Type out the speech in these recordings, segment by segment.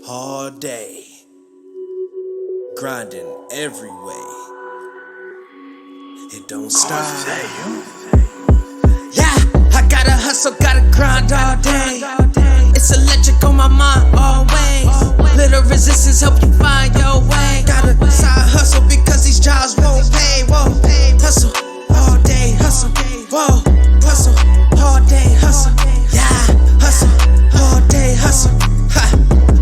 all day, grinding every way. It don't stop. Yeah, I gotta hustle, gotta grind all day. It's electric on my mind always. Little resistance help you find your way. Gotta side hustle because these jobs won't pay. Whoa, hustle all day, hustle. Whoa, hustle all day, hustle. Yeah, hustle all day, hustle. Ha,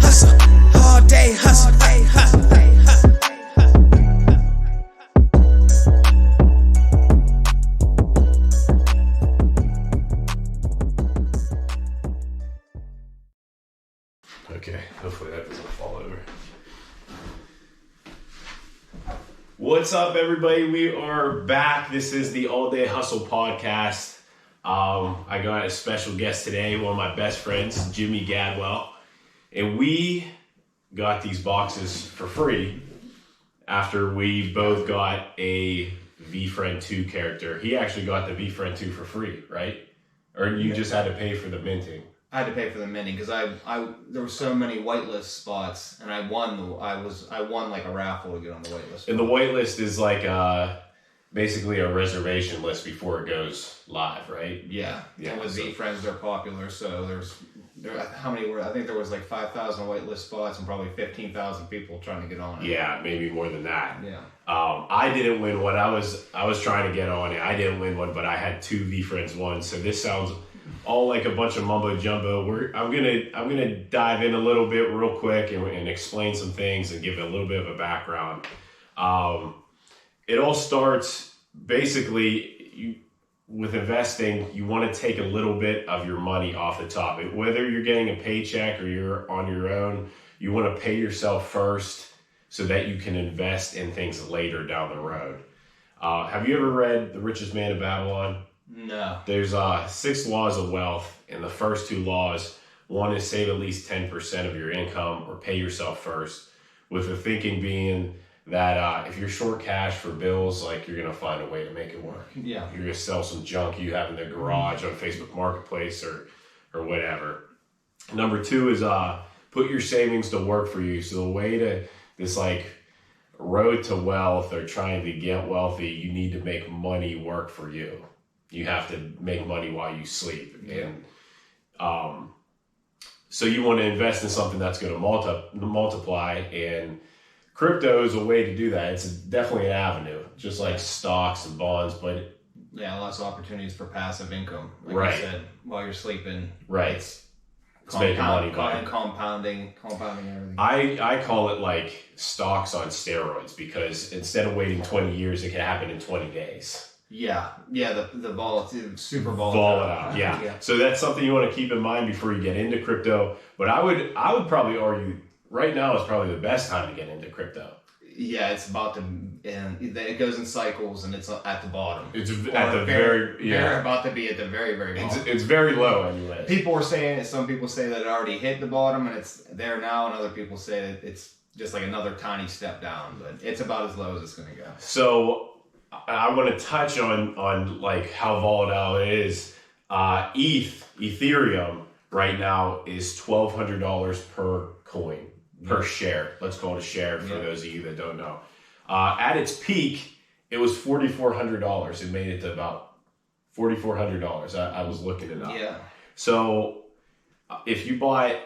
hustle all day, hustle. Hey, hustle. Okay, hopefully that doesn't fall over. What's up, everybody? We are back. This is the All Day Hustle podcast. I got a special guest today, one of my best friends, Jimmy Gadwell. And we got these boxes for free after we both got a Veefriend 2 character. He actually got the Veefriend 2 for free, right? Or you just had to pay for the minting? I had to pay for the minting because there were so many whitelist spots, and I won like a raffle to get on the whitelist. And the whitelist is like basically a reservation list before it goes live, right? Yeah. And with Veefriends, they're popular. So how many were? I think there was like 5,000 whitelist spots and probably 15,000 people trying to get on it. Yeah, maybe more than that. Yeah. I didn't win one. I was trying to get on it. I didn't win one, but I had 2 Veefriends won. So this sounds all like a bunch of mumbo jumbo. I'm gonna dive in a little bit real quick and explain some things and give a little bit of a background. It all starts basically with investing. You want to take a little bit of your money off the top. Whether you're getting a paycheck or you're on your own, you want to pay yourself first so that you can invest in things later down the road. Have you ever read The Richest Man in Babylon? No. There's 6 laws of wealth, and the first 2 laws, one is save at least 10% of your income or pay yourself first, with the thinking being that if you're short cash for bills, like, you're going to find a way to make it work. Yeah. You're going to sell some junk you have in the garage on Facebook Marketplace or whatever. Number 2 is put your savings to work for you. So the way to this like road to wealth or trying to get wealthy, you need to make money work for you. You have to make money while you sleep. Yeah. And so you want to invest in something that's going to multiply, and crypto is a way to do that. It's definitely an avenue, just like stocks and bonds, but yeah, lots of opportunities for passive income. Like right. you said, while you're sleeping. Right. It's making money. Compounding everything. I call it like stocks on steroids, because instead of waiting 20 years, it can happen in 20 days. Yeah, the volatility, super volatile. Yeah. So that's something you want to keep in mind before you get into crypto. But I would probably argue right now is probably the best time to get into crypto. Yeah, it's about to, and it goes in cycles, and it's at the bottom. It's at the very about to be at the very, very bottom. It's very low anyway. Some people say that it already hit the bottom and it's there now, and other people say that it's just like another tiny step down, but it's about as low as it's going to go. So I want to touch on like how volatile it is. Ethereum right now is $1,200 per coin, per share. Let's call it a share for those of you that don't know. At its peak, it was $4,400. It made it to about $4,400. I was looking it up. Yeah. So if you buy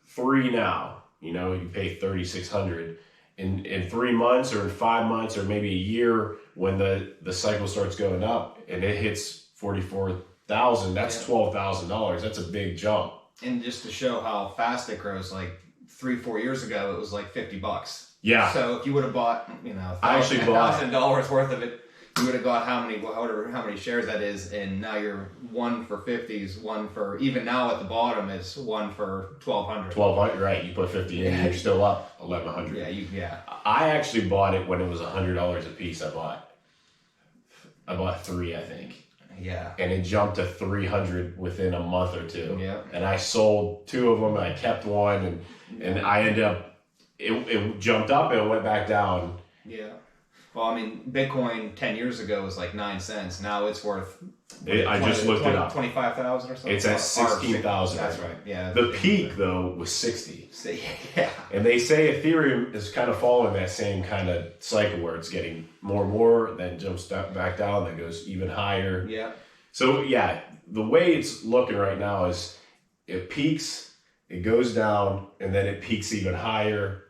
3 now, you pay $3,600. In 3 months or in 5 months or maybe a year, when the cycle starts going up and it hits 44,000, that's $12,000. That's a big jump. And just to show how fast it grows, like 3-4 years ago, it was like $50. Yeah. So if you would have bought, I actually bought $1,000 worth of it, you would have got how many shares that is, and now you're 1 for 50s, 1 for, even now at the bottom it's 1 for 1,200. 1,200, right? You put 50 in, you're still up 1,100. Yeah. I actually bought it when it was $100 a piece. I bought 3, I think. Yeah. And it jumped to 300 within a month or 2. Yeah. And I sold 2 of them, and I kept one, and I ended up, it jumped up and it went back down. Yeah. Well, I mean, Bitcoin 10 years ago was like 9 cents. Now it's worth. I just looked it up. 25,000 or something. It's at 16,000. That's right. Yeah. The peak though was 60. Yeah. And they say Ethereum is kind of following that same kind of cycle where it's getting more and more, then jumps back down, then goes even higher. Yeah. So yeah, the way it's looking right now is it peaks, it goes down, and then it peaks even higher,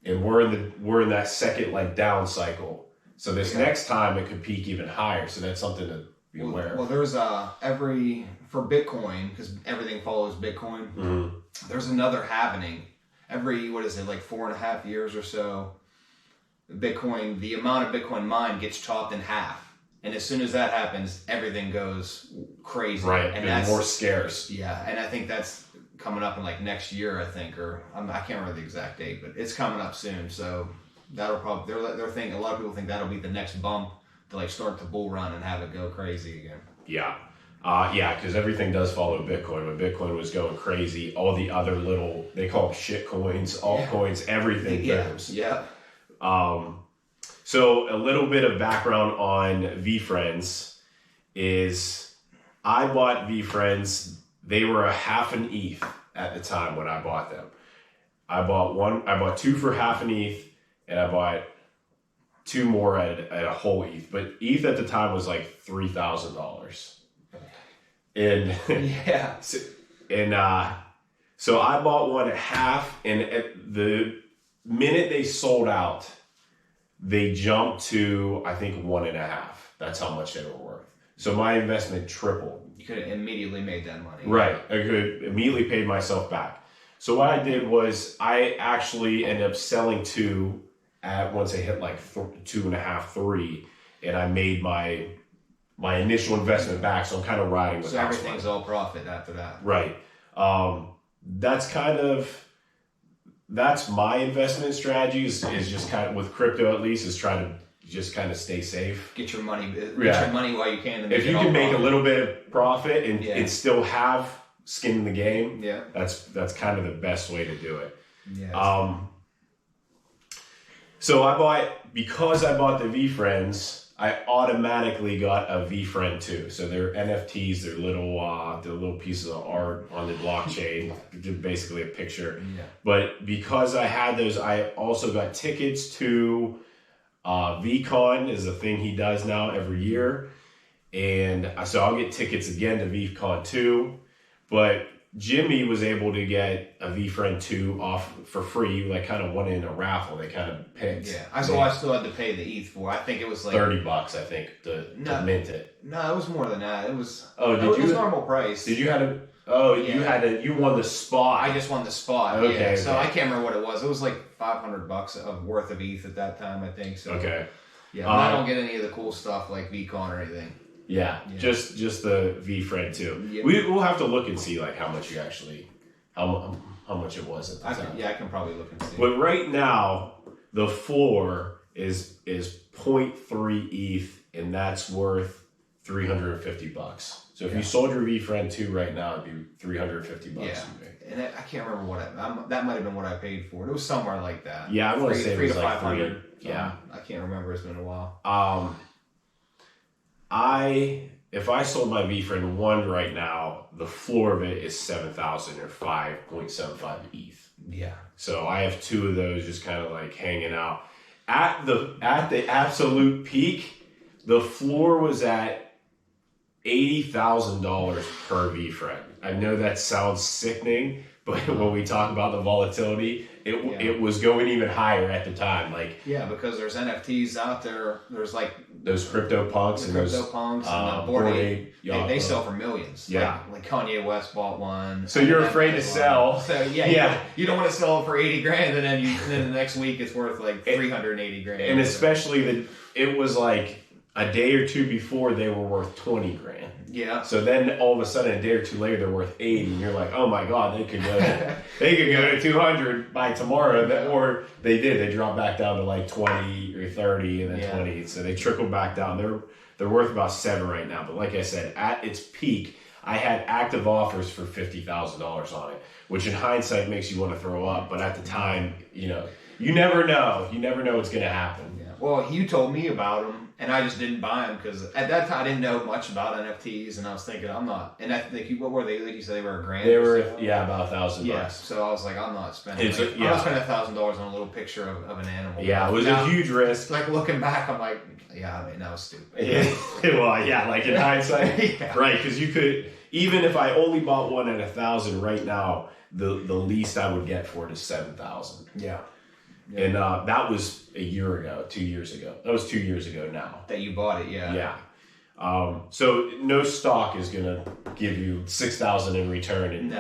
and we're in that second like down cycle. So this next time it could peak even higher. So that's something to be aware of. Well, there's for Bitcoin, because everything follows Bitcoin. Mm-hmm. There's another happening every, what is it, like 4.5 years or so. Bitcoin, the amount of Bitcoin mined gets chopped in half. And as soon as that happens, everything goes crazy. Right, and that's more scarce. Yeah, and I think that's coming up in like next year, I think, or I can't remember the exact date, but it's coming up soon. So that'll probably, they're thinking, a lot of people think that'll be the next bump to like start the bull run and have it go crazy again. Yeah. Because everything does follow Bitcoin. When Bitcoin was going crazy, all the other little, they call them shit coins, altcoins, everything goes. Yeah. So a little bit of background on Veefriends is I bought Veefriends. They were a half an ETH at the time when I bought them. I bought two for half an ETH, and I bought two more at a whole ETH. But ETH at the time was like $3,000. And yeah. So I bought one at half, and at the minute they sold out, they jumped to, I think, 1.5. That's how much they were worth. So my investment tripled. You could have immediately made that money. Right. I could immediately paid myself back. So what I did was I actually ended up selling two at once they hit like 2.5, 3, and I made my initial investment back. So I'm kind of riding with so everything's all profit after that. Right. That's my investment strategy is just kind of with crypto, at least, is try to just kind of stay safe. Get your money while you can. If you can make a little bit of profit and still have skin in the game, that's kind of the best way to do it. Yeah. So because I bought the Veefriends, I automatically got a Veefriend too. So they're NFTs, they're little pieces of art on the blockchain, basically a picture. Yeah. But because I had those, I also got tickets to VCon is a thing he does now every year. And so I'll get tickets again to VCon 2. But Jimmy was able to get a Veefriend 2 off for free, like kind of won in a raffle. They kind of picked. Yeah, I still had to pay the ETH for. I think it was like $30, I think, to mint it. No, it was more than that. It was. Oh, it was normal price. Did you have to? Oh, you won the spot. I just won the spot. Okay. Yeah. So I can't remember what it was. It was like $500 of worth of ETH at that time, I think. So. Okay. Yeah, but I don't get any of the cool stuff like VCon or anything. Yeah, just the Veefriend too. Yeah. We'll have to look and see like how much you actually, how much it was at the time. I can probably look and see. But right now, the floor is 0.3 ETH, and that's worth $350. So if you sold your Veefriend 2 right now, it'd be $350. Yeah, and I can't remember that might have been what I paid for it. It was somewhere like that. Yeah, I want to say it was to like 500. Yeah, I can't remember. It's been a while. If I sold my Veefriend 1 right now, the floor of it is 7,000 or 5.75 ETH. Yeah. So I have two of those just kind of like hanging out. At the absolute peak, the floor was at $80,000 per Veefriend. I know that sounds sickening, but when we talk about the volatility, it was going even higher at the time. Because there's NFTs out there. There's like those crypto punks and Bored Ape. They sell for millions. Yeah, like Kanye West bought one. So you're afraid to sell. So you don't want to sell it for $80,000, and then the next week it's worth like $380,000. And especially it was like a day or two before they were worth $20,000. Yeah. So then all of a sudden a day or two later they're worth $80,000, and you're like, oh my god, they could go to $200,000 by tomorrow. Or they did. They dropped back down to like 20 or 30, and then 20. So they trickled back down. They're worth about $7 right now. But like I said, at its peak, I had active offers for $50,000 on it, which in hindsight makes you want to throw up. But at the time, you never know. You never know what's going to happen. Yeah. Well, you told me about them, and I just didn't buy them because at that time I didn't know much about NFTs, and I was thinking I'm not. And I think what were they? Like you said, they were $1,000. They were so. about $1,000. Yeah. So I was like, I'm not spending. It's I'm not spending $1,000 on a little picture of an animal. Yeah, it was a huge risk. Like looking back, I'm like, yeah, I mean that was stupid. Yeah. Well, yeah, like in hindsight, Yeah. right? Because you could, even if I only bought one at $1,000 right now, the least I would get for it is $7,000. Yeah. And that was a year ago, 2 years ago. That was 2 years ago now. That you bought it, yeah. Yeah. So no stock is gonna give you $6,000 in return, and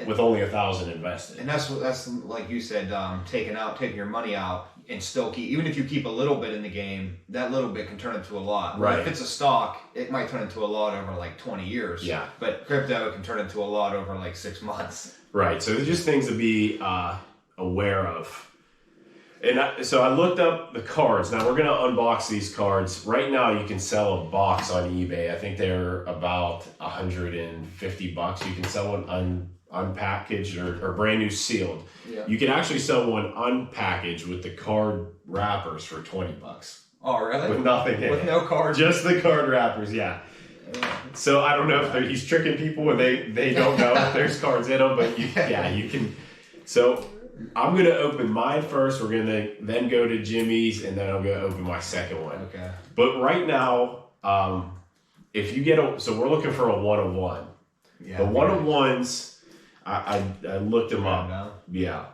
with only $1,000 invested. And that's like you said, taking your money out and still keep, even if you keep a little bit in the game, that little bit can turn into a lot. Right. If it's a stock, it might turn into a lot over like 20 years. Yeah. But crypto can turn into a lot over like 6 months. Right. So there's just things to be aware of. And so I looked up the cards. Now we're going to unbox these cards. Right now you can sell a box on eBay. I think they're about $150. You can sell one unpackaged or brand new sealed. Yeah. You can actually sell one unpackaged with the card wrappers for $20. Oh, really? With nothing in it. With no cards? Just the card wrappers, yeah. So I don't know if he's tricking people and they don't know if there's cards in them, but you can. So I'm going to open mine first. We're going to then go to Jimmy's, and then I'm going to open my second one. Okay. But right now, if you get so we're looking for a 1-of-1. Yeah. The 1-of-1s, I looked them up. Now. Yeah.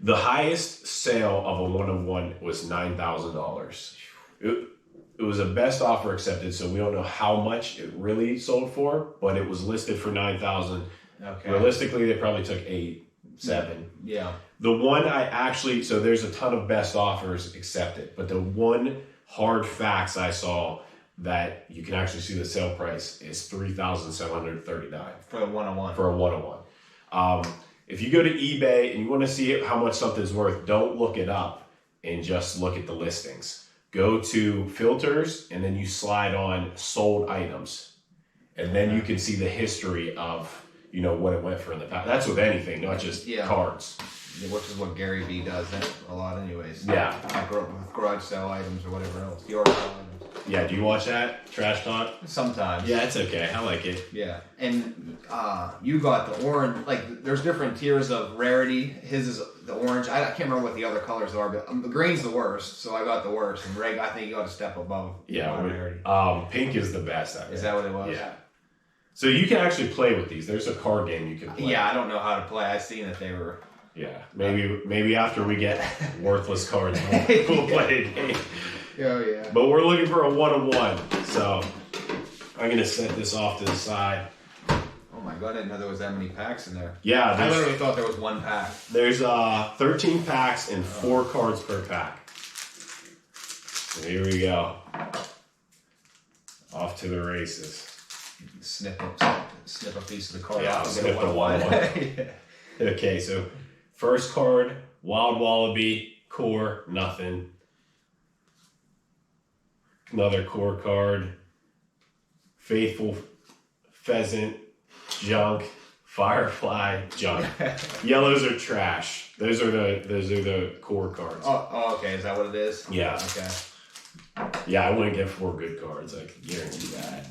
The highest sale of a 1-of-1 was $9,000. It was a best offer accepted, so we don't know how much it really sold for, but it was listed for $9,000. Okay. Realistically, they probably took 8, 7. Yeah. The one so there's a ton of best offers accepted, but the one hard facts I saw that you can actually see the sale price is $3,739 For a 1-on-1. for a 1-on-1. If you go to eBay and you want to see how much something's worth, don't look it up and just look at the listings. Go to filters and then you slide on sold items, and then you can see the history of what it went for in the past. That's with anything, not just cards. Which is what Gary Vee does a lot anyways. Yeah. Like garage sale items or whatever else. Yard sale items. Yeah, do you watch that? Trash Talk? Sometimes. Yeah, it's okay. I like it. Yeah. And you got the orange, like there's different tiers of rarity. His is the orange. I can't remember what the other colors are, but the green's the worst, so I got the worst. And Red, I think you got a step above rarity. Pink is the best. Is that what it was? Yeah. So you can actually play with these. There's a card game you can play. Yeah, I don't know how to play. I've seen that they were... Yeah, maybe after we get worthless cards, we'll play a game. Oh, yeah. But we're looking for a 1-of-1, so I'm going to set this off to the side. Oh my god, I didn't know there was that many packs in there. Yeah. I literally thought there was one pack. There's 13 packs and 4 cards per pack. So here we go. Off to the races. Snip a piece of the card. Yeah, I'll snip get a the 1-of-1. Yeah. Okay, so first card, Wild Wallaby, core, nothing. Another core card, Faithful Pheasant, junk, Firefly, junk. Yellows are trash. Those are the core cards. Oh, okay. Is that what it is? Yeah. Okay. Yeah, I wouldn't get 4 good cards. I can guarantee that.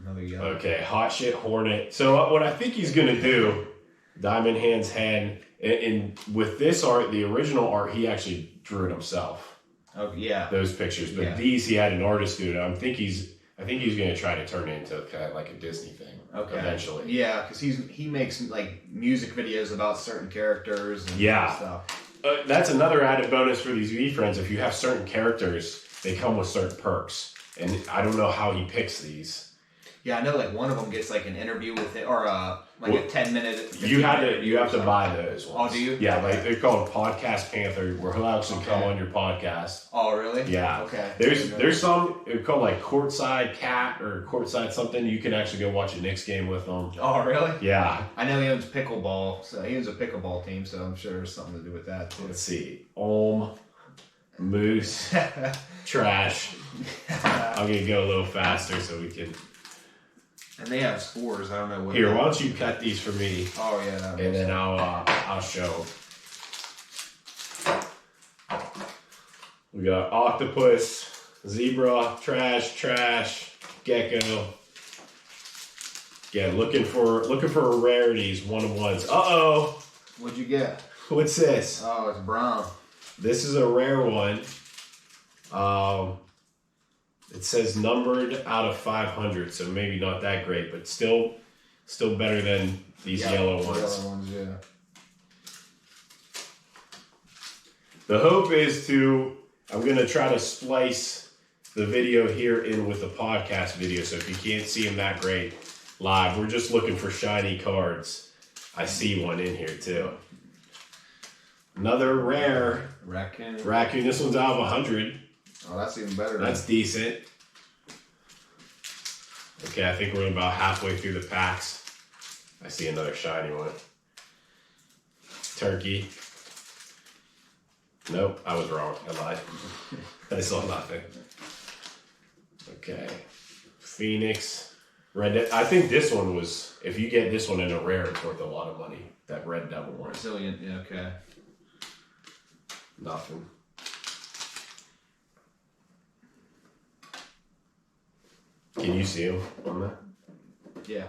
Another yellow. Okay, Hot Shit Hornet. So what I think he's gonna do, Diamond Hand's Hand, and with this art, the original art, he actually drew it himself. Oh yeah. Those pictures, but these he had an artist do it. I think he's gonna try to turn it into kind of like a Disney thing. Okay. Eventually. Yeah, because he makes like music videos about certain characters and stuff. That's another added bonus for these Veefriends. If you have certain characters, they come with certain perks, and I don't know how he picks these. Yeah, I know. Like one of them gets like an interview with it, or a 10-minute. You have to buy those ones. Oh, do you? Yeah, like they're called Podcast Panther, where he'll actually come on your podcast. Oh, really? Yeah. Okay. There's some called like Courtside Cat or Courtside something. You can actually go watch a Knicks game with them. Oh, really? Yeah. I know he owns pickleball, so he owns a pickleball team, so I'm sure there's something to do with that too. Let's see. Moose, trash. I'm gonna go a little faster so we can. And they have spores. I don't know what. Here, why don't you cut these for me? Oh yeah. And then I'll show. We got octopus, zebra, trash, gecko. Yeah, looking for rarities, one-of-ones. Uh-oh. What'd you get? What's this? Oh, it's brown. This is a rare one. It says numbered out of 500, so maybe not that great, but still better than these yellow ones. Yellow ones, yeah. The hope is I'm gonna try to splice the video here in with the podcast video, so if you can't see them that great live, we're just looking for shiny cards. I see one in here too. Another rare Raccoon. This one's out of 100. Oh, that's even better. That's decent. Okay, I think we're about halfway through the packs. I see another shiny one. Turkey. Nope, I was wrong. I lied. I saw nothing. Okay. Phoenix. Red. I think this one was, if you get this one in a rare, it's worth a lot of money. That red devil one. Brazilian, yeah, okay. Nothing. Can you see him on that? Yeah.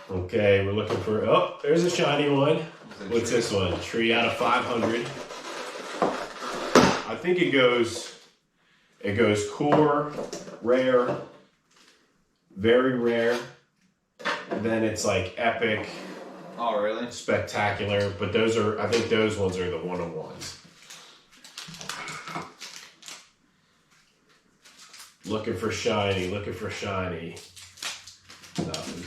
Okay, we're looking for, oh, there's a shiny one. What's this one? Tree out of 500. I think it goes core, rare, very rare. Then it's like epic. Oh, really? Spectacular. But I think those ones are the one-of-ones. Looking for shiny. Nothing.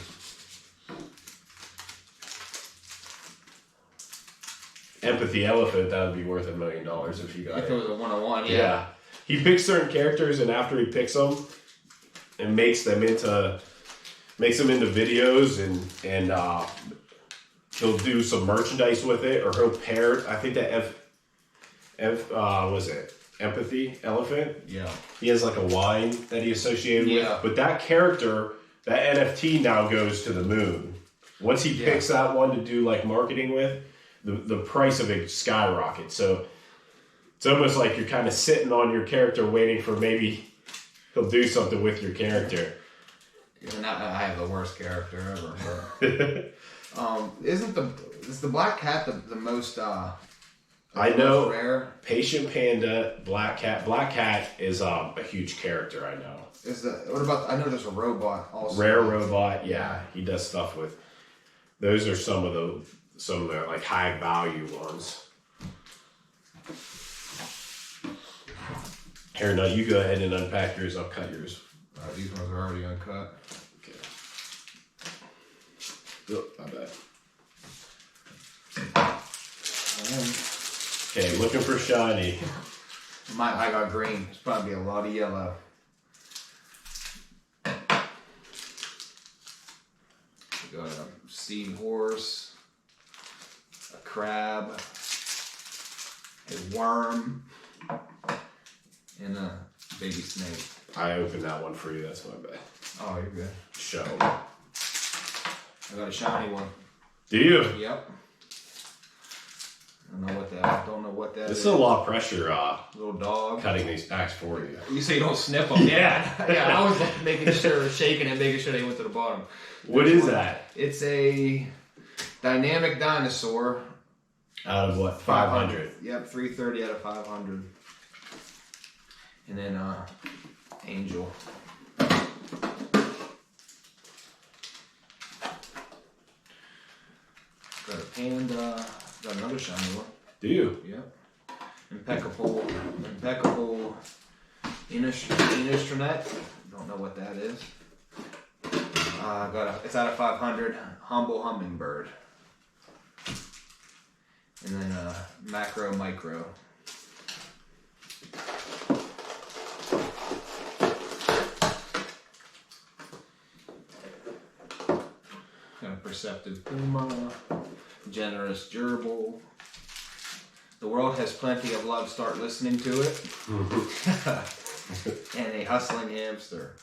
Empathy elephant, that would be worth $1 million if you got it. If it was a one-on-one, Yeah. He picks certain characters, and after he picks them, and makes them into videos, and he'll do some merchandise with it, or he'll pair. I think that was it Empathy elephant? Yeah. He has like a wine that he associated with. But that character, that NFT now goes to the moon. Once he picks that one to do like marketing with, the price of it skyrockets. So it's almost like you're kind of sitting on your character waiting for maybe he'll do something with your character. And I have the worst character ever. Is the black cat the most I know. most rare? Patient Panda, Black Cat. Black Cat is a huge character, I know. What about, I know there's a robot also. Rare robot, yeah. He does stuff with, those are some of the like high value ones. Here, now you go ahead and unpack yours, I'll cut yours. These ones are already uncut. Okay. Oh, my bad. Okay, looking for shiny. I got green. There's probably a lot of yellow. We got a seahorse, a crab, a worm, and a baby snake. I opened that one for you, that's my bad. Oh, you're good. Show. I got a shiny one. Do you? Yep. Don't know what that is. This is a lot of pressure, Little dog. cutting these packs for you. You say you don't snip them. Yeah. I was making sure, shaking and making sure they went to the bottom. What is that? It's a dynamic dinosaur. Out of what? 500. Yep, 330 out of 500. And then Angel. Got a panda. Got another shiny one. Do you? Yep. Impeccable Innistrnet. Don't know what that is. It's out of 500. Humble Hummingbird. And then Macro Micro. Got a Perceptive Puma. Generous Gerbil. The world has plenty of love. Start listening to it. And a Hustling Hamster.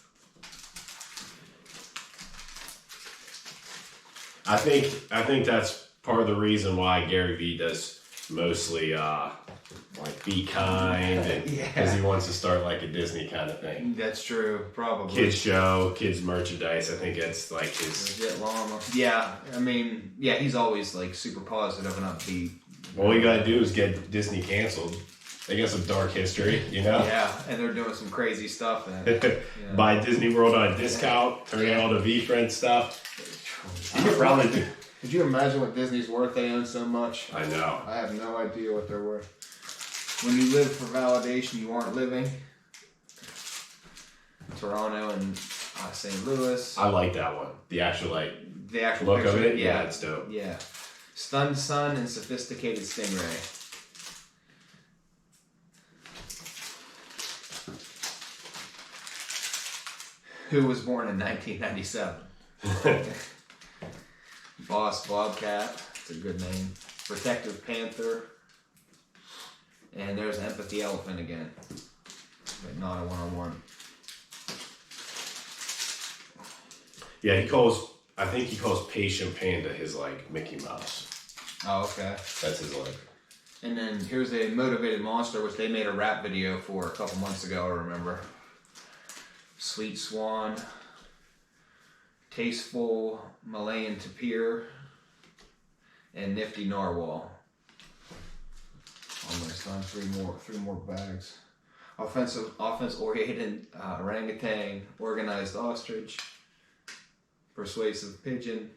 I think that's part of the reason why Gary Vee does mostly be kind, because he wants to start like a Disney kind of thing. That's true, probably. Kids show, kids merchandise. I think it's like his. Legit llama. Yeah, I mean, yeah, he's always like super positive and upbeat. All you gotta do is get Disney canceled. They got some dark history, you know? Yeah, and they're doing some crazy stuff. And, Buy Disney World on a discount, turn in all the Veefriends stuff. You could probably do. Could you imagine what Disney's worth? They own so much. I know. I have no idea what they're worth. When you live for validation, you aren't living. Toronto and St. Louis. I like that one. The actual The actual look picture, of it. Yeah, it's dope. Yeah. Stunned Sun and Sophisticated Stingray. Who was born in 1997. Boss Bobcat. It's a good name. Protective Panther. And there's Empathy Elephant again. But not a one-on-one. Yeah, I think he calls Patient Panda his like Mickey Mouse. Oh, okay. That's his like. And then here's a Motivated Monster, which they made a rap video for a couple months ago, I remember. Sweet Swan, Tasteful Malayan Tapir, and Nifty Narwhal. Almost done. Three more bags. Offense-oriented orangutan, organized ostrich, persuasive pigeon,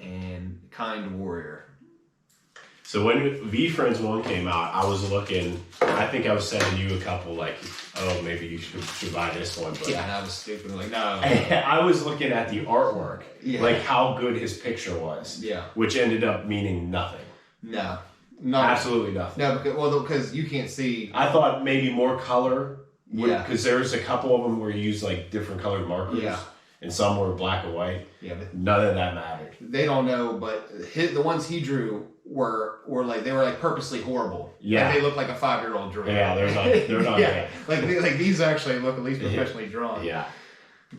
and kind warrior. So when Veefriends 1 came out, I was looking, I think I was sending you a couple like, oh, maybe you should buy this one. But Yeah, and I was stupid. Like, no. I was looking at the artwork, like how good his picture was. Yeah. Which ended up meaning nothing. No. Absolutely nothing. No, because you can't see. I thought maybe more color. Yeah. Because there's a couple of them where you use like different colored markers. Yeah. And some were black and white. Yeah, but None of that mattered. they don't know. But the ones he drew were like they were like purposely horrible. Yeah. Like, they look like a 5-year-old drew. Yeah, they're not yeah. Like these actually look at least professionally drawn. Yeah.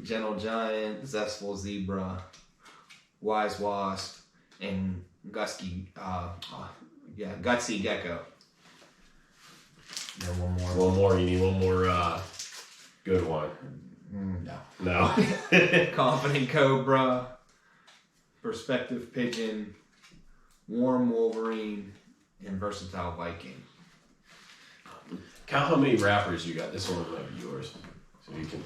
Gentle Giant, Zestful Zebra, Wise Wasp, and Gutsy Gecko. Yeah, one more. One more. You need one more good one. No. No. Confident Cobra, Perspective Pigeon, Warm Wolverine, and Versatile Viking. Count how many wrappers you got. This one might be yours. So you can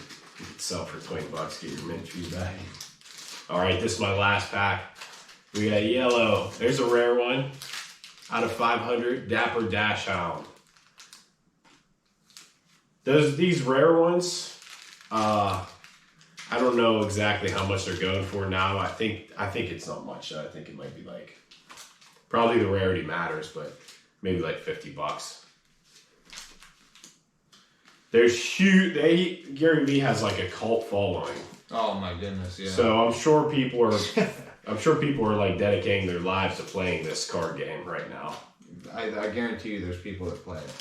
sell for $20, get your ministry back. All right, this is my last pack. We got yellow. There's a rare one. Out of 500, Dapper Dash Hound. These rare ones, I don't know exactly how much they're going for now. I think it's not much. I think it might be like, probably the rarity matters, but maybe like $50. There's huge. Gary Vee has like a cult following. Oh my goodness, yeah. So I'm sure people are like dedicating their lives to playing this card game right now. I guarantee you there's people that play it.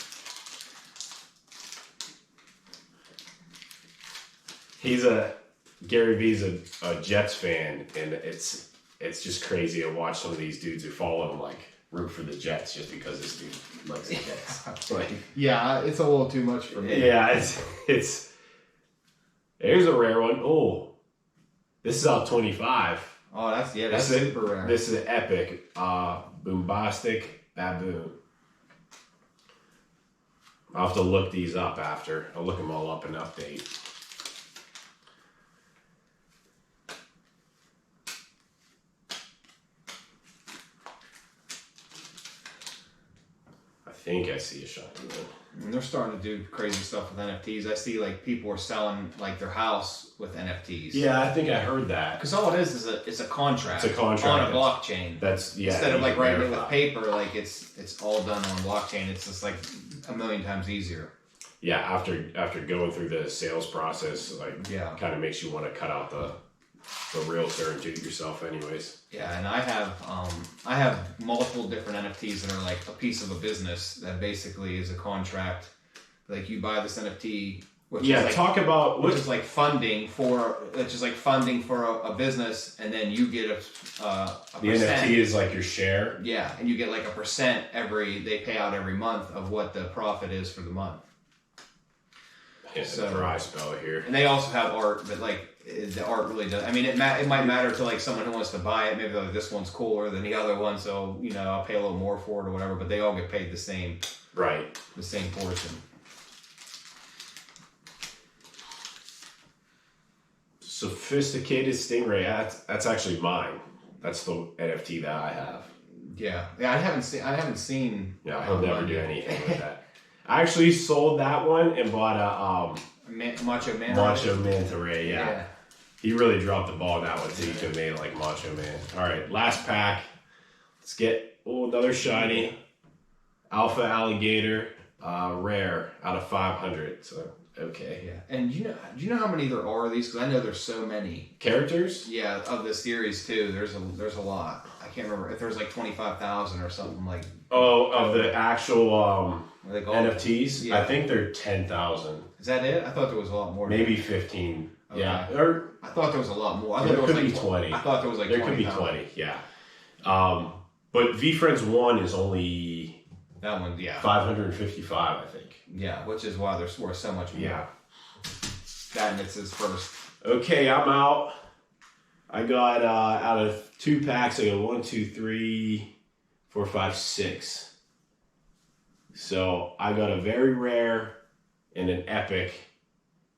Gary Vee's a Jets fan, and it's just crazy to watch some of these dudes who follow him like root for the Jets just because this dude likes the Jets. Like, yeah, it's a little too much for me. yeah, it's here's a rare one. Oh, this is out 25. Oh, that's super rare. This is an epic Bombastic Baboon. I'll have to look these up after. I'll look them all up and update. I think I see a shiny one. And they're starting to do crazy stuff with NFTs. I see like people are selling like their house with NFTs. Yeah, I think I heard that. Because all it is it's a contract. It's a contract on a blockchain. That's Instead of like writing it with verify. paper, like it's all done on blockchain. It's just like a million times easier. Yeah, after going through the sales process, like kind of makes you want to cut out the realtor and do it yourself anyways. Yeah, and I have multiple different NFTs that are like a piece of a business that basically is a contract. Like you buy this NFT which Yeah, is like, talk about which is like funding for a business, and then you get a the percent. NFT is like your share. Yeah, and you get like a percent they pay out every month of what the profit is for the month. Yeah, So- dry spell here. And they also have art, but like the art really does. I mean, it might matter to like someone who wants to buy it. Maybe like this one's cooler than the other one, so I'll pay a little more for it or whatever. But they all get paid the same portion. Sophisticated Stingray. That's actually mine. That's the NFT that I have. Yeah. I haven't seen. Yeah, he'll never do anything with that. I actually sold that one and bought a Macho Man. Macho Manta Ray. Yeah. He really dropped the ball on that one too. He could have made it like Macho Man. All right, last pack. Let's get another shiny Alpha Alligator rare out of 500. So okay. Yeah. And do you know how many there are of these? Because I know there's so many Characters. Yeah, of this series too. There's a lot. I can't remember if there's like 25,000 or something like. Oh, of the actual like NFTs. Yeah. I think they're 10,000. Is that it? I thought there was a lot more. Maybe 15. Okay. Yeah. Or I thought there was a lot more. I thought there there was could like be 20. I thought there was like there 20, could be 20. Yeah. But Veefriends 1 is only that one. Yeah. 555, I think. Yeah, which is why they're worth so much more. Yeah. That and it's his first. Okay, I'm out. I got out of 2 packs. I got 1, 2, 3, 4, 5, 6. So I got a very rare and an epic,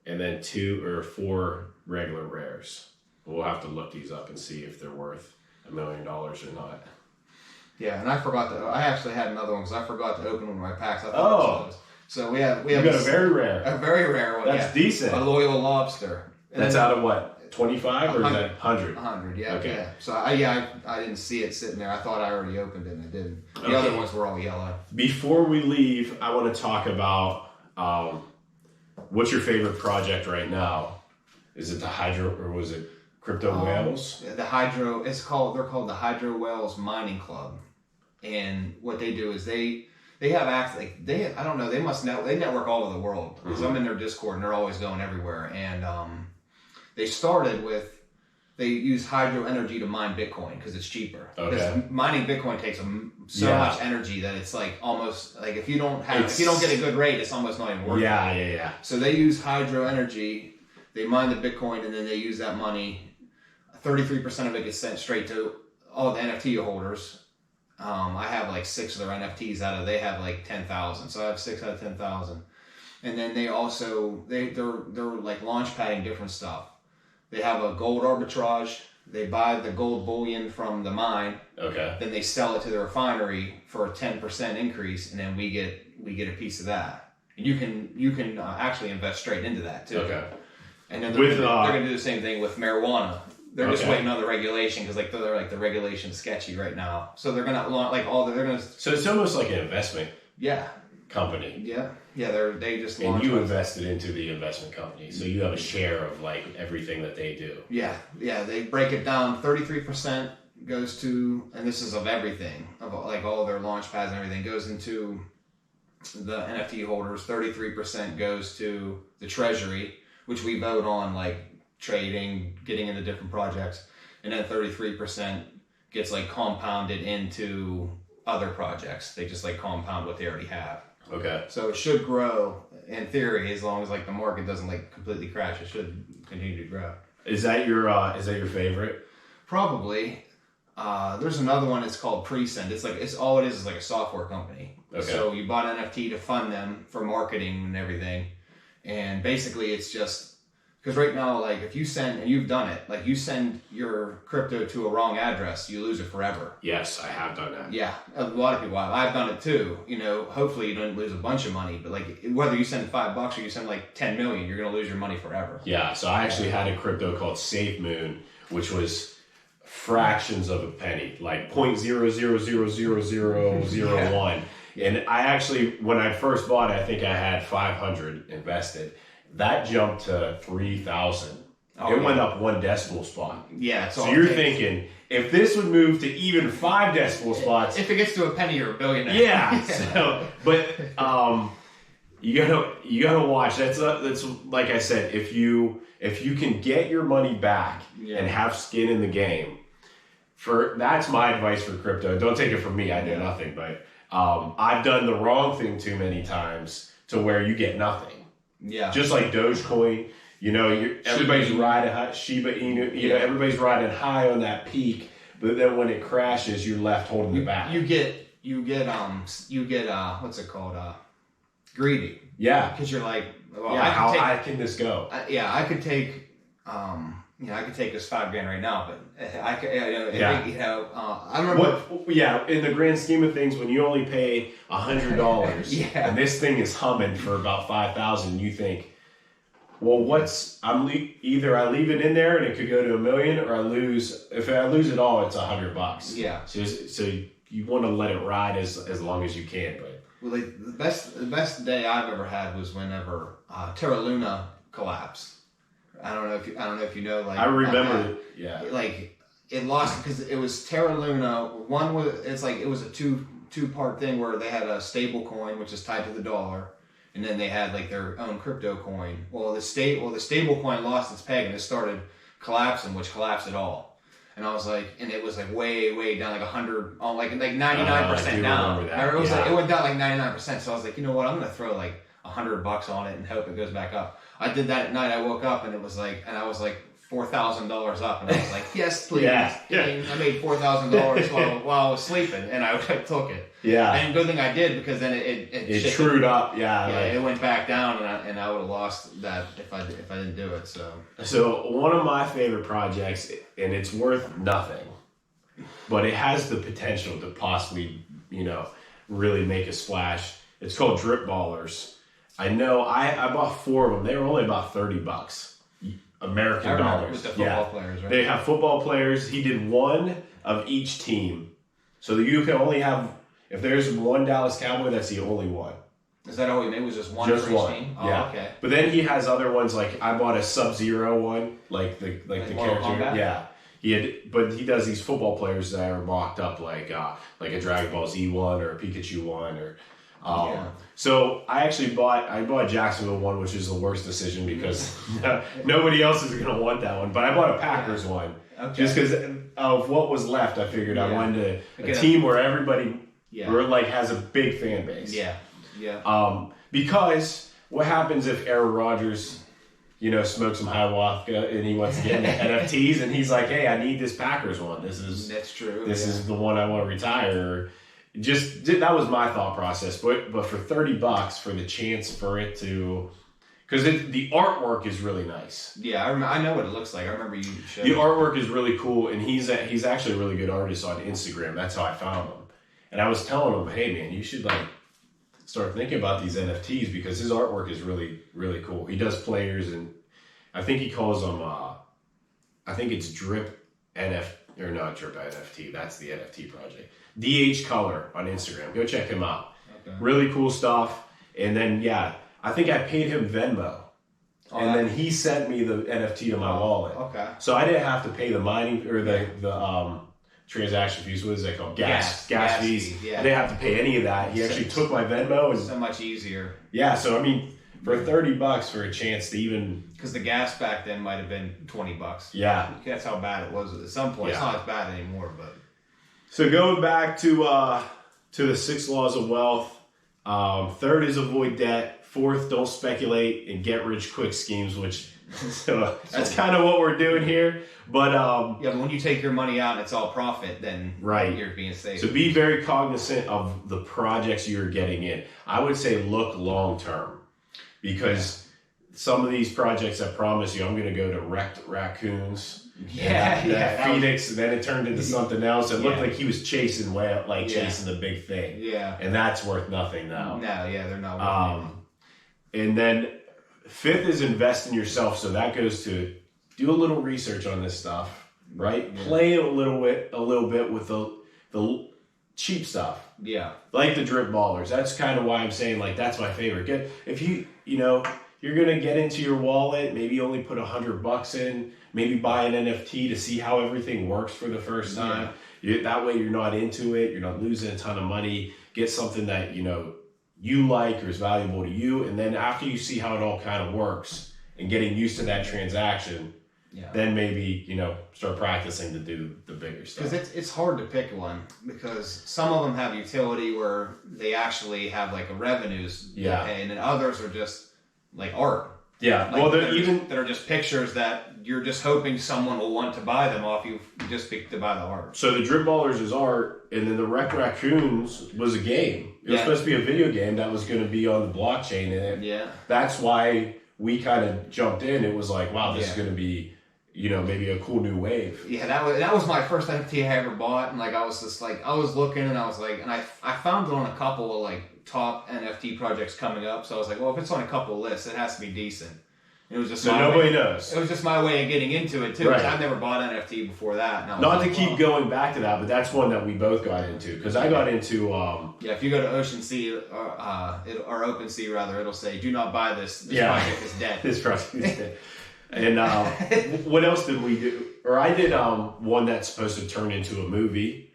and then 2 or 4 regular rares. We'll have to look these up and see if they're worth $1 million or not. Yeah, and I forgot to. I actually had another one because I forgot to open one of my packs. I thought Oh. it was those. So we have You got a very rare. a very rare one. That's yeah. decent. A loyal lobster. And That's then- out of what? 25 or is that 100? 100, yeah. Okay. Yeah. So I didn't see it sitting there. I thought I already opened it and I didn't. The Okay. other ones were all yellow. Before we leave, I want to talk about what's your favorite project right now? Is it the Hydro or was it Crypto Whales? The Hydro. They're called the Hydro Wells Mining Club, and what they do is they have I don't know, they network all over the world because I'm in their Discord and they're always going everywhere. And they started with. They use hydro energy to mine Bitcoin because it's cheaper. Okay. Because mining Bitcoin takes so much energy that it's like almost like if you don't get a good rate, it's almost not even worth it. Yeah. So they use hydro energy. They mine the Bitcoin and then they use that money. 33% of it gets sent straight to all the NFT holders. I have like 6 of their NFTs they have like 10,000. So I have 6 out of 10,000. And then they also they're like launch padding different stuff. They have a gold arbitrage. They buy the gold bullion from the mine. Okay. Then they sell it to the refinery for a 10% increase, and then we get a piece of that. And you can actually invest straight into that too. Okay. And then they're going to do the same thing with marijuana. They're just waiting on the regulation because they're like the regulation's sketchy right now. So they're gonna So it's almost like an investment company. Yeah. They just And launch you one. invested into the investment company, so you have a share of like everything that they do. Yeah. They break it down. 33% goes to, and this is of everything, of like all their launch pads and everything goes into the NFT holders. 33% goes to the treasury, which we vote on, like trading, getting into different projects, and then 33% gets like compounded into other projects. They just like compound what they already have. Okay. So it should grow in theory as long as like the market doesn't like completely crash. It should continue to grow. Is that your favorite? Probably. There's another one. It's called Presend. It's all it is like a software company. Okay. So you bought an NFT to fund them for marketing and everything, and basically it's just because right now, like if you send, and you've done it, like you send your crypto to a wrong address, you lose it forever. Yes, I have done that. Yeah, a lot of people have. I've done it too. Hopefully you don't lose a bunch of money, but like whether you send $5 or you send like 10 million, you're gonna lose your money forever. Yeah. So I actually had a crypto called SafeMoon, which was fractions of a penny, like 0.00000001. And I actually, when I first bought it, I think I had 500 invested. That jumped to 3,000. It went up 1 decimal spot. Yeah. So you're thinking, if this would move to even 5 decimal spots, if it gets to a penny, you're a billionaire. yeah. So, but you gotta watch. That's like I said. If you can get your money back and have skin in the game, that's my advice for crypto. Don't take it from me. I know nothing, but I've done the wrong thing too many times to where you get nothing. Yeah. Just like Dogecoin, everybody's riding high, Shiba Inu, everybody's riding high on that peak, but then when it crashes, you're left holding the bag. You get what's it called? Greedy. Yeah. Because you're like, well, how high can this go? I could take I could take this $5,000 right now, but I could, I remember. In the grand scheme of things, when you only pay $100, and this thing is humming for about $5,000, you think, well, either I leave it in there and it could go to $1 million, or I lose. If I lose it all, it's $100. Yeah. So you want to let it ride as long as you can, but. Well, the best day I've ever had was whenever Terra Luna collapsed. I don't know if you know. Like, I remember. Yeah. Like, it lost because it was Terra Luna. One was it was a two-part thing where they had a stable coin which is tied to the dollar, and then they had like their own crypto coin. Well, the stable coin lost its peg and it started collapsing, which collapsed it all. And I was like, and it was like way down, like 100, like 99% down. It went down like 99%. So I was like, you know what? I'm gonna throw like $100 on it and hope it goes back up. I did that at night. I woke up and I was like $4,000 up, and I was like, yes, please. Yeah. I made $4,000 while I was sleeping, and I took it. Yeah. And good thing I did, because then it trued up. Yeah. It went back down, and I would have lost that if I didn't do it. So one of my favorite projects, and it's worth nothing, but it has the potential to possibly, really make a splash. It's called Drip Ballers. I know I bought 4 of them. They were only about $30. American dollars. With the football players, right? They have football players. He did one of each team. So you can only have, if there's one Dallas Cowboy, that's the only one. Is that all he made? Was just one for each team? Oh, yeah. Okay. But then he has other ones, like I bought a Sub-Zero one, like the character. Yeah. But he does these football players that are mocked up like a Dragon Ball Z one or a Pikachu one or. So I bought Jacksonville one, which is the worst decision because nobody else is going to want that one. But I bought a Packers one just because of what was left. I figured I wanted a team where everybody has a big fan base. Because what happens if Aaron Rodgers, smokes some ayahuasca and he wants to get into NFTs and he's like, hey, I need this Packers one. That's true. This is the one I want to retire. That was my thought process, but for $30 for the chance for it to, because the artwork is really nice. Yeah, I know what it looks like. I remember you showed the artwork is really cool, and he's actually a really good artist on Instagram. That's how I found him, and I was telling him, hey man, you should start thinking about these NFTs because his artwork is really really cool. He does players, and I think he calls them. I think it's Drip NFT. Or not Drip NFT, that's the NFT project. DH Color on Instagram. Go check him out. Okay. Really cool stuff. And then, I think I paid him Venmo. And then he sent me the NFT to my wallet. Okay. So I didn't have to pay the mining or the transaction fees. What is that called? Gas fees. Yeah. I didn't have to pay any of that. He actually took my Venmo. And, so much easier. Yeah, so I mean, for $30 for a chance to even... Because the gas back then might have been $20. Yeah. That's how bad it was at some point. It's not as bad anymore, but... So going back to the 6 laws of wealth, 3rd is avoid debt. 4th, don't speculate and get rich quick schemes, which that's kind of what we're doing here. But but when you take your money out and it's all profit, then you're being safe. So be very cognizant of the projects you're getting in. I would say look long term, because some of these projects, I promise you, I'm going to go to wrecked raccoons. Phoenix, and then it turned into something else. It looked like he was chasing chasing the big thing. Yeah, and that's worth nothing now. No, they're not worth anything. And then 5th is invest in yourself. So that goes to do a little research on this stuff, right? Yeah. Play a little bit with the cheap stuff. Yeah, like the Drip Ballers. That's kind of why I'm saying that's my favorite. If you're gonna get into your wallet, maybe only put $100 in. Maybe buy an NFT to see how everything works for the first time. That way you're not into it. You're not losing a ton of money. Get something that, you like or is valuable to you. And then after you see how it all kind of works and getting used to that transaction, then maybe, start practicing to do the bigger stuff. Because it's hard to pick one, because some of them have utility where they actually have like a revenues they pay, and then others are just like art. Yeah, like that are just pictures that you're just hoping someone will want to buy them off you just to buy the art. So the Drip Ballers is art, and then the Wreck Raccoons was a game. It was supposed to be a video game that was going to be on the blockchain, and that's why we kind of jumped in. It was like, wow, this is going to be, maybe a cool new wave. Yeah, that was my first NFT I ever bought, and like I was just like, I was looking, and I was like, and I found it on a couple of like top NFT projects coming up. So I was like, well, if it's on a couple of lists, it has to be decent. It was just nobody knows. It was just my way of getting into it too. Right. I've never bought NFT before that. Not to keep going back to that, but that's one that we both got into, because I got into. If you go to OpenSea or OpenSea rather, it'll say, "Do not buy this. This project is dead." This project is dead. And what else did we do? Or I did one that's supposed to turn into a movie.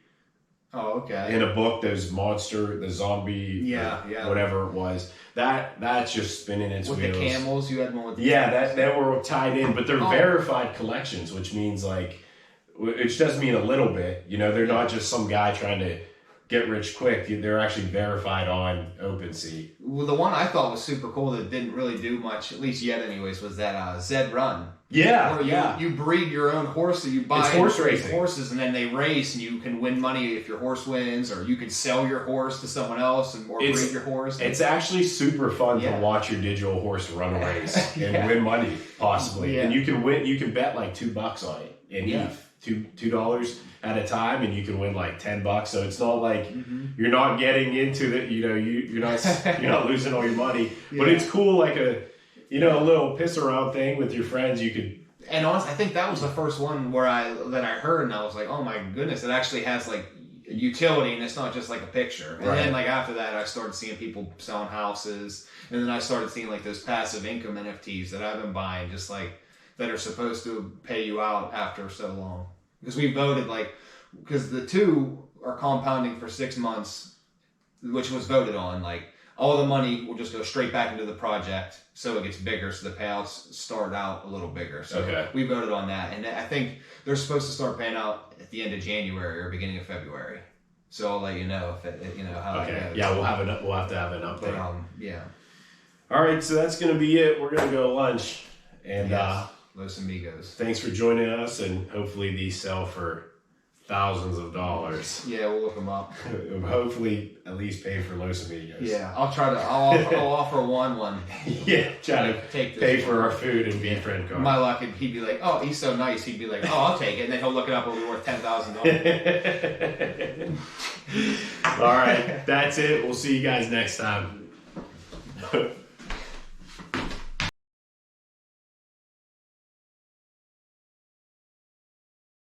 Oh, okay. In a book, those the zombie, whatever it was. That's just spinning its wheels. With the camels, you had one with the camels. They were tied in, but they're verified collections, which means which does mean a little bit. They're not just some guy trying to get rich quick. They're actually verified on OpenSea. Well, the one I thought was super cool that didn't really do much, at least yet anyways, was that Zed Run. Yeah, where you breed your own horse, so you buy horse racing horses, and then they race, and you can win money if your horse wins, or you can sell your horse to someone else or breed your horse. It's actually super fun to watch your digital horse run a race and win money, possibly. And you can win. You can bet like $2 on it in ETH, $2 at a time, and you can win like $10. So it's not like you're not getting into the, you're not losing all your money, but it's cool, like a little piss around thing with your friends. You could. And honestly, I think that was the first one that I heard, and I was like, oh my goodness, it actually has like utility, and it's not just like a picture. And then like after that, I started seeing people selling houses, and then I started seeing like those passive income NFTs that I've been buying, just like that are supposed to pay you out after so long. Because we voted because the two are compounding for 6 months, which was voted on. Like all the money will just go straight back into the project, so it gets bigger. So the payouts start out a little bigger. So we voted on that, and I think they're supposed to start paying out at the end of January or beginning of February. So I'll let you know if how it goes. Yeah, we'll have to have an update. But, All right, so that's gonna be it. We're gonna go to lunch, and Los Amigos. Thanks for joining us, and hopefully these sell for thousands of dollars. Yeah, we'll look them up. Hopefully, at least pay for Los Amigos. Yeah, I'll offer one. Yeah, try to pay for our food and Veefriend card. My luck, he'd be like, "Oh, he's so nice." He'd be like, "Oh, I'll take it," and then he'll look it up. It'll be worth $10,000. All right, that's it. We'll see you guys next time.